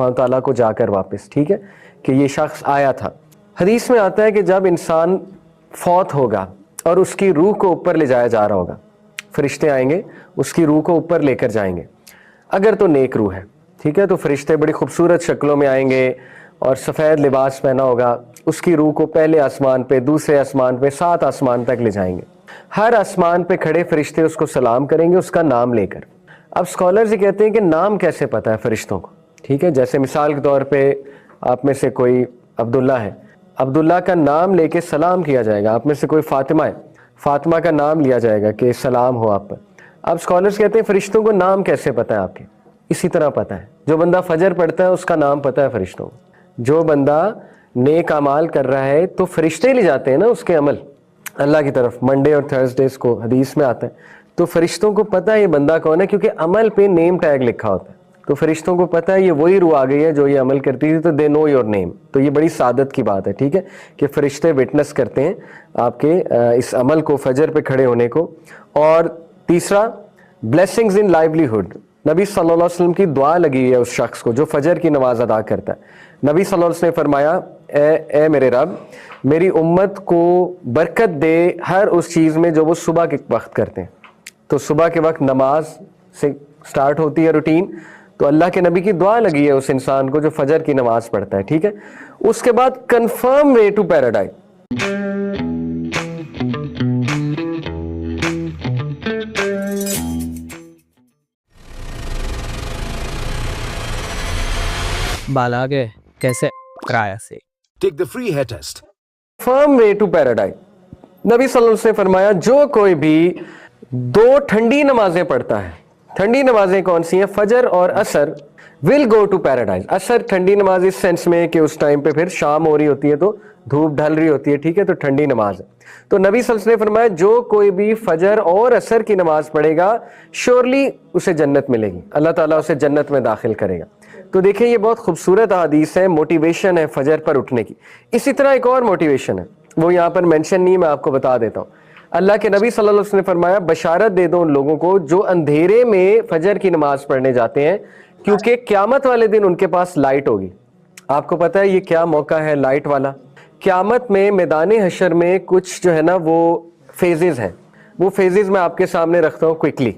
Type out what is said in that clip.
سبحانہ تعالیٰ کو جا کر واپس، ٹھیک ہے، کہ یہ شخص آیا تھا۔ حدیث میں آتا ہے کہ جب انسان فوت ہوگا اور اس کی روح کو اوپر لے جایا جا رہا ہوگا، فرشتے آئیں گے اس کی روح کو اوپر لے کر جائیں گے، اگر تو نیک روح ہے، ٹھیک ہے، تو فرشتے بڑی خوبصورت شکلوں میں آئیں گے اور سفید لباس پہنا ہوگا، اس کی روح کو پہلے آسمان پہ، دوسرے آسمان پہ، 7 آسمان تک لے جائیں گے۔ ہر آسمان پہ کھڑے فرشتے اس کو سلام کریں گے اس کا نام لے کر۔ اب اسکالرز یہ کہتے ہیں کہ نام کیسے پتہ ہے فرشتوں کو، ٹھیک ہے، جیسے مثال کے طور پہ آپ میں سے کوئی عبداللہ ہے، عبداللہ کا نام لے کے سلام کیا جائے گا۔ آپ میں سے کوئی فاطمہ ہے، فاطمہ کا نام لیا جائے گا کہ سلام ہو آپ پر۔ اب اسکالرز کہتے ہیں فرشتوں کو نام کیسے پتہ ہے آپ کے؟ اسی طرح پتہ ہے، جو بندہ فجر پڑھتا ہے اس کا نام پتہ ہے فرشتوں کو، جو بندہ نیک اعمال کر رہا ہے تو فرشتے لے جاتے ہیں نا اس کے عمل اللہ کی طرف، منڈے اور تھرسڈیز کو حدیث میں آتا ہے، تو فرشتوں کو پتہ ہے یہ بندہ کون ہے، کیونکہ عمل پہ نیم ٹیگ لکھا ہوتا ہے، تو فرشتوں کو پتہ ہے یہ وہی روح آ گئی ہے جو یہ عمل کرتی تھی، تو دے نو یور نیم۔ تو یہ بڑی سعادت کی بات ہے، ٹھیک ہے، کہ فرشتے وٹنس کرتے ہیں آپ کے اس عمل کو، فجر پہ کھڑے ہونے کو۔ اور تیسرا، بلیسنگز ان لائیولیہڈ، نبی صلی اللہ علیہ وسلم کی دعا لگی ہے اس شخص کو جو فجر کی نماز ادا کرتا ہے۔ نبی صلی اللہ علیہ وسلم نے فرمایا، اے میرے رب، میری امت کو برکت دے ہر اس چیز میں جو وہ صبح کے وقت کرتے ہیں۔ تو صبح کے وقت نماز سے سٹارٹ ہوتی ہے روٹین، تو اللہ کے نبی کی دعا لگی ہے اس انسان کو جو فجر کی نماز پڑھتا ہے، ٹھیک ہے۔ اس کے بعد کنفرم وے ٹو پیراڈائز، بالا گئے کیسے کرایہ سے Take the free hair test. Firm way to paradise. نبی صلی اللہ علیہ وسلم نے فرمایا جو کوئی بھی 2 ٹھنڈی نمازیں پڑھتا ہے، ٹھنڈی نمازیں کون سی ہیں؟ فجر اور عصر، ول گو ٹو پیراڈائز۔ عصر ٹھنڈی نماز اس سینس میں کہ اس ٹائم پہ پھر شام ہو رہی ہوتی ہے تو دھوپ ڈھل رہی ہوتی ہے، ٹھیک ہے، تو ٹھنڈی نماز ہے۔ تو نبی صلی اللہ علیہ وسلم نے فرمایا جو کوئی بھی فجر اور عصر کی نماز پڑھے گا شیورلی اسے جنت ملے گی، اللہ تعالیٰ اسے جنت میں داخل کرے گا۔ تو دیکھیں یہ بہت خوبصورت حدیث ہے، موٹیویشن ہے فجر پر اٹھنے کی۔ اسی طرح ایک اور موٹیویشن ہے، وہ یہاں پر مینشن نہیں، میں آپ کو بتا دیتا ہوں۔ اللہ کے نبی صلی اللہ علیہ وسلم نے فرمایا بشارت دے دو ان لوگوں کو جو اندھیرے میں فجر کی نماز پڑھنے جاتے ہیں، کیونکہ قیامت والے دن ان کے پاس لائٹ ہوگی۔ آپ کو پتہ ہے یہ کیا موقع ہے لائٹ والا؟ قیامت میں میدان حشر میں کچھ جو ہے نا وہ فیزز ہیں، وہ فیزز میں آپ کے سامنے رکھتا ہوں کوئکلی۔